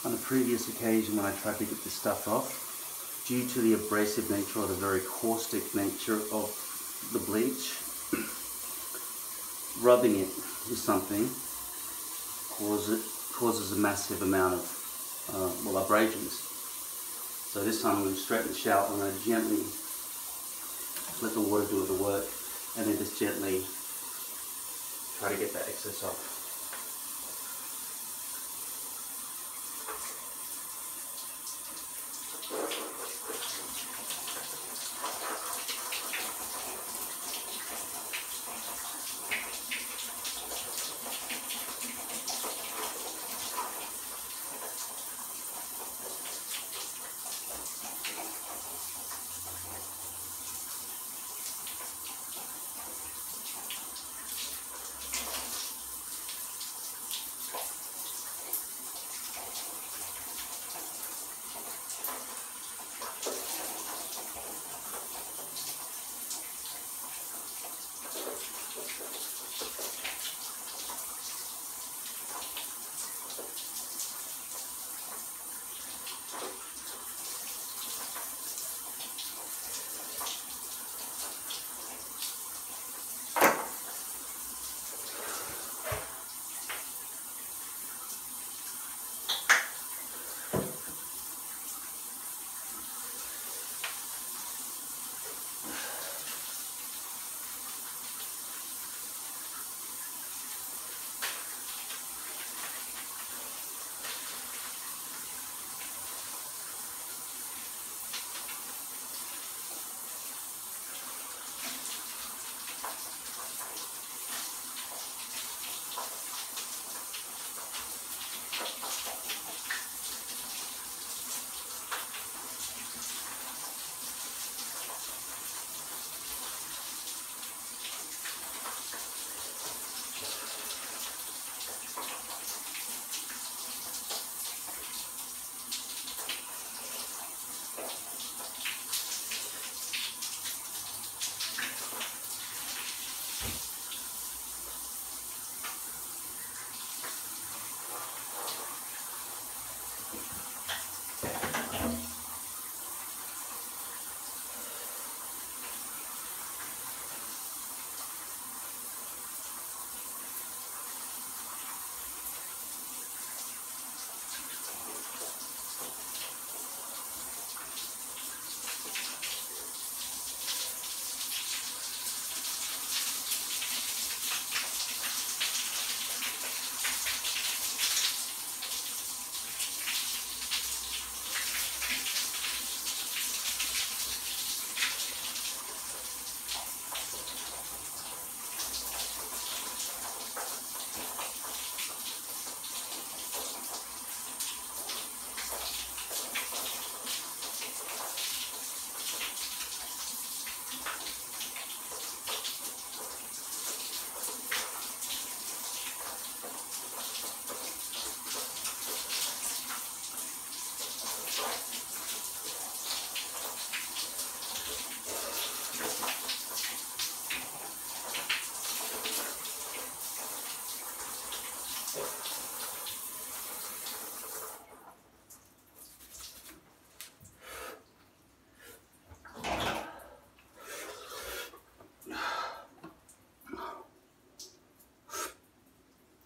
On a previous occasion when I tried to get this stuff off, due to the abrasive nature or the very caustic nature of the bleach, rubbing it with something causes a massive amount of abrasions. So this time I'm going to straight in the shower. I'm going to gently let the water do the work, and then just gently try to get that excess off.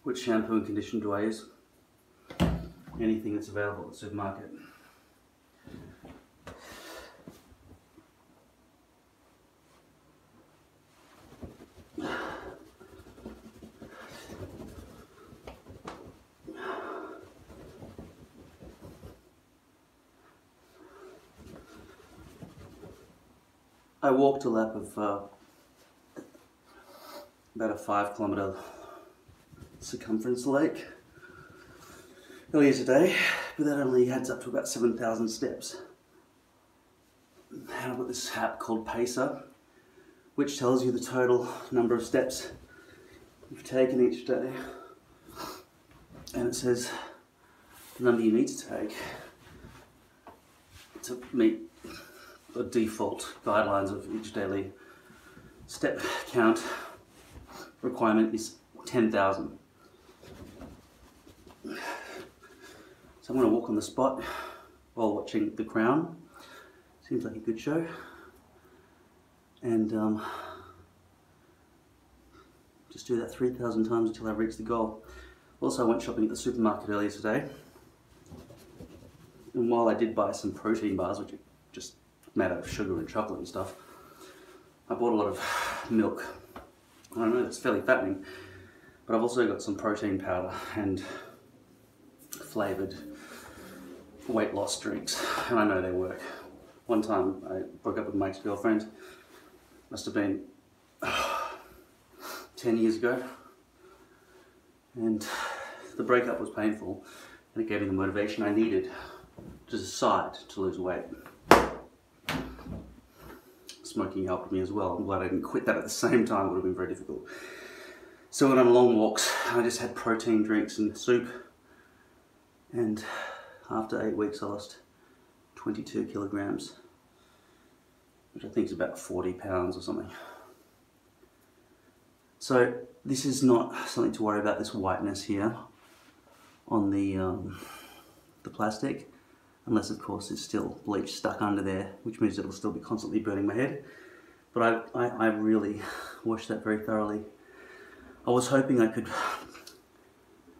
Which shampoo and conditioner do I use? Anything that's available at the supermarket. I walked a lap of about a 5-kilometre circumference lake earlier today, but that only adds up to about 7,000 steps. And I've got this app called Pacer, which tells you the total number of steps you've taken each day, and it says the number you need to take to meet the default guidelines of each daily step count requirement is 10,000. So I'm going to walk on the spot while watching The Crown. Seems like a good show. And just do that 3,000 times until I reach the goal. Also, I went shopping at the supermarket earlier today. And while I did buy some protein bars, which are just made out of sugar and chocolate and stuff, I bought a lot of milk. I don't know, it's fairly fattening. But I've also got some protein powder and flavoured weight loss drinks. And I know they work. One time I broke up with my ex-girlfriend. Must have been 10 years ago. And the breakup was painful. And it gave me the motivation I needed to decide to lose weight. Smoking helped me as well. I'm glad I didn't quit that at the same time. It would have been very difficult. So I went on long walks. I just had protein drinks and soup. And after 8 weeks I lost 22 kilograms. Which I think is about 40 pounds or something. So this is not something to worry about, this whiteness here on the plastic. Unless, of course, it's still bleach stuck under there, which means it'll still be constantly burning my head. But I really washed that very thoroughly. I was hoping I could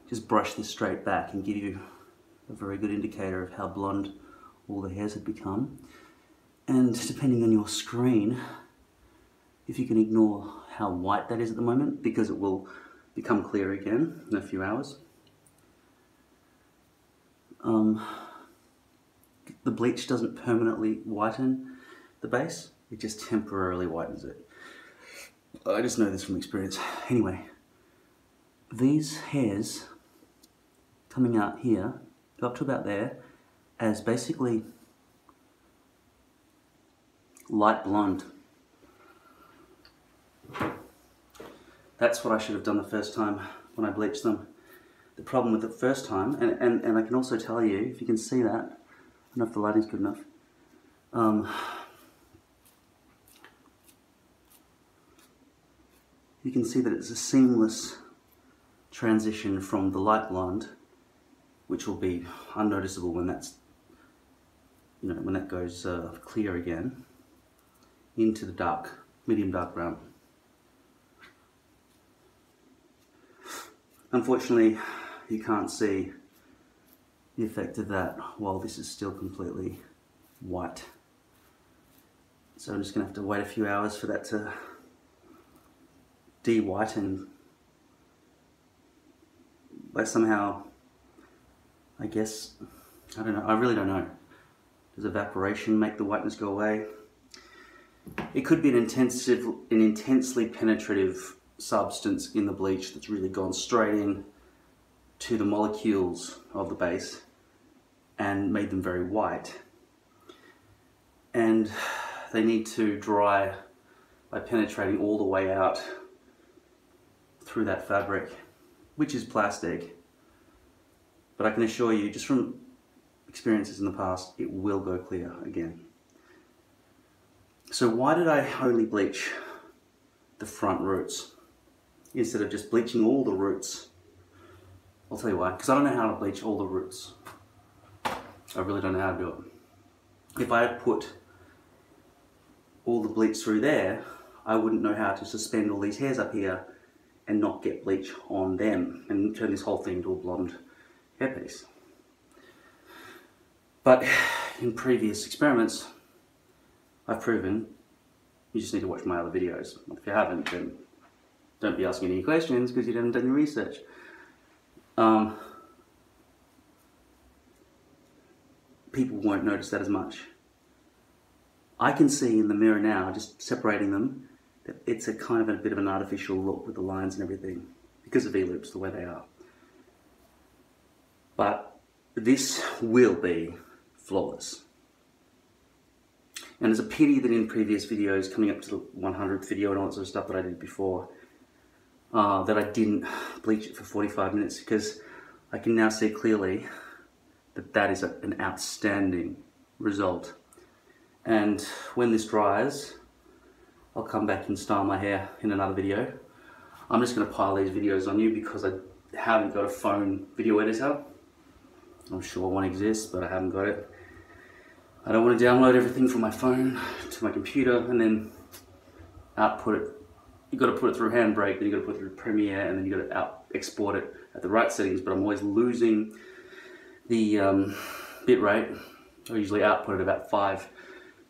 just brush this straight back and give you a very good indicator of how blonde all the hairs had become. And depending on your screen, if you can ignore how white that is at the moment, because it will become clear again in a few hours. The bleach doesn't permanently whiten the base, it just temporarily whitens it. I just know this from experience. Anyway, these hairs coming out here, go up to about there, as basically light blonde. That's what I should have done the first time when I bleached them. The problem with the first time, and I can also tell you, if you can see that, I don't know if the lighting's good enough. You can see that it's a seamless transition from the light blonde, which will be unnoticeable when that's, when that goes clear again, into the dark, medium dark brown. Unfortunately, you can't see the effect of that while this is still completely white. So I'm just going to have to wait a few hours for that to de-whiten. Like somehow, I guess, I don't know, I really don't know. Does evaporation make the whiteness go away? It could be an intensely penetrative substance in the bleach that's really gone straight in to the molecules of the base and made them very white. And they need to dry by penetrating all the way out through that fabric, which is plastic. But I can assure you, just from experiences in the past, it will go clear again. So why did I only bleach the front roots instead of just bleaching all the roots? I'll tell you why, because I don't know how to bleach all the roots. I really don't know how to do it. If I had put all the bleach through there, I wouldn't know how to suspend all these hairs up here and not get bleach on them and turn this whole thing into a blonde hairpiece. But in previous experiments, I've proven you just need to watch my other videos. If you haven't, then don't be asking any questions because you haven't done your research. People won't notice that as much. I can see in the mirror now, just separating them, that it's a kind of a bit of an artificial look with the lines and everything because of V-loops the way they are. But this will be flawless. And it's a pity that in previous videos, coming up to the 100th video and all that sort of stuff that I did before, that I didn't bleach it for 45 minutes, because I can now see clearly that that is an outstanding result. And when this dries, I'll come back and style my hair in another video. I'm just going to pile these videos on you because I haven't got a phone video editor. I'm sure one exists, but I haven't got it. I don't want to download everything from my phone to my computer and then output it. You got to put it through Handbrake, then you got to put it through Premiere, and then you got to export it at the right settings. But I'm always losing the bit rate. I usually output at about 5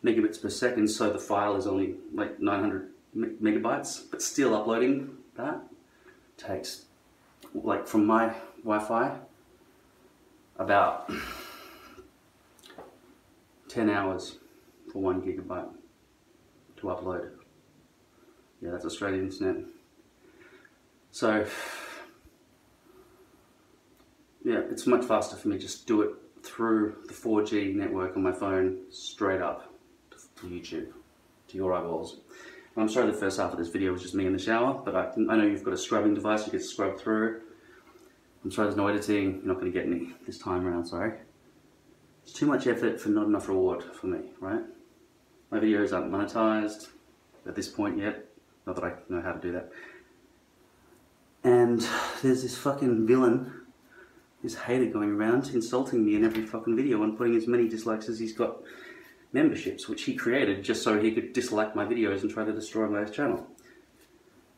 megabits per second, so the file is only like 900 megabytes. But still, uploading that takes, like, from my Wi-Fi, about 10 hours for 1 gigabyte to upload. Yeah, that's Australian internet. So, yeah, it's much faster for me to just do it through the 4G network on my phone, straight up to YouTube, to your eyeballs. I'm sorry the first half of this video was just me in the shower, but I know you've got a scrubbing device you can scrub through. I'm sorry there's no editing, you're not going to get any this time around, sorry. It's too much effort for not enough reward for me, right? My videos aren't monetized at this point yet, not that I know how to do that. And there's this fucking villain, this hater going around insulting me in every fucking video and putting as many dislikes as he's got memberships, which he created just so he could dislike my videos and try to destroy my channel.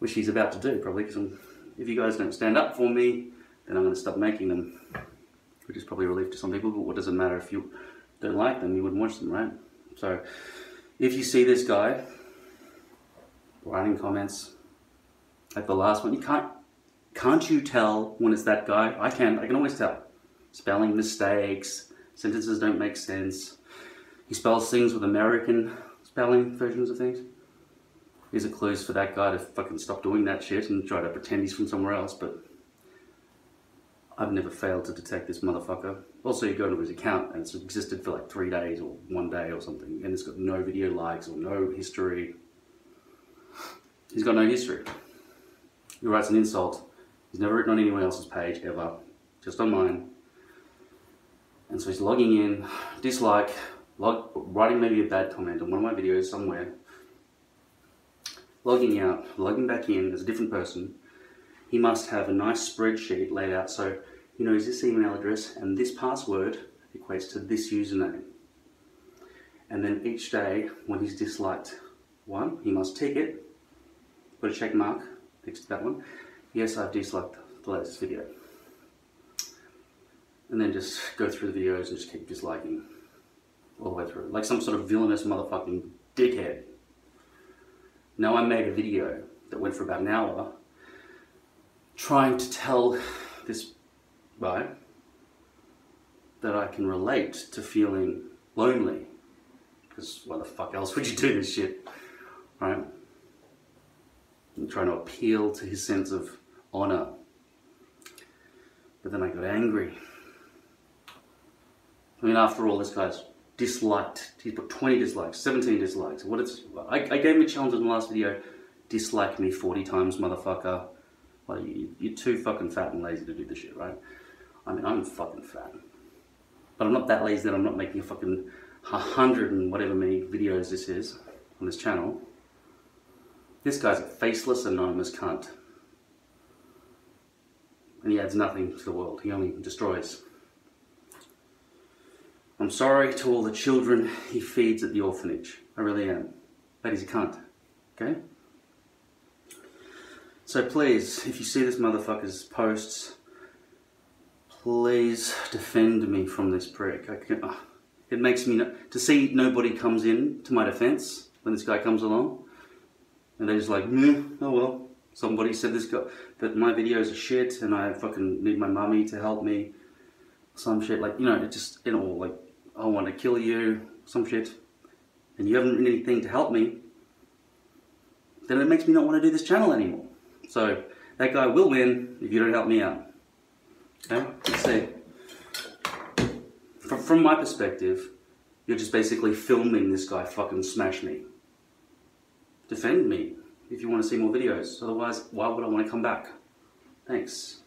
Which he's about to do, probably, because if you guys don't stand up for me, then I'm going to stop making them. Which is probably a relief to some people, but what does it matter if you don't like them, you wouldn't watch them, right? So, if you see this guy writing comments like the last one, you can't you tell when it's that guy? I can always tell. Spelling mistakes, sentences don't make sense. He spells things with American spelling versions of things. These are clues for that guy to fucking stop doing that shit and try to pretend he's from somewhere else, but I've never failed to detect this motherfucker. Also, you go to his account and it's existed for like 3 days or 1 day or something, and it's got no video likes or no history. He's got no history. He writes an insult. He's never written on anyone else's page ever, just on mine. And so he's logging in, dislike, writing maybe a bad comment on one of my videos somewhere, logging out, logging back in as a different person. He must have a nice spreadsheet laid out so he knows this email address and this password equates to this username. And then each day when he's disliked one, he must tick it, put a check mark next to that one. Yes, I've disliked the latest video. And then just go through the videos and just keep disliking all the way through. Like some sort of villainous motherfucking dickhead. Now, I made a video that went for about an hour trying to tell this guy that I can relate to feeling lonely. Because why the fuck else would you do this shit, right? I'm trying to appeal to his sense of honor. But then I got angry. I mean, after all, this guy's disliked. He's put 20 dislikes, 17 dislikes. I gave him a challenge in the last video. Dislike me 40 times, motherfucker. Well, you're too fucking fat and lazy to do this shit, right? I mean, I'm fucking fat. But I'm not that lazy that I'm not making a fucking 100 and whatever many videos this is on this channel. This guy's a faceless, anonymous cunt. And he adds nothing to the world. He only destroys. I'm sorry to all the children he feeds at the orphanage. I really am. But he's a cunt. Okay? So please, if you see this motherfucker's posts, please defend me from this prick. It makes me to see nobody comes in to my defense when this guy comes along, and they're just like, meh, oh well. Somebody said this guy that my videos are shit, and I fucking need my mummy to help me. Some shit like, you know, it just, you know, like, I want to kill you, some shit, and you haven't written anything to help me. Then it makes me not want to do this channel anymore. So, that guy will win if you don't help me out. Okay? Let's see. From my perspective, you're just basically filming this guy fucking smash me. Defend me if you want to see more videos. Otherwise, why would I want to come back? Thanks.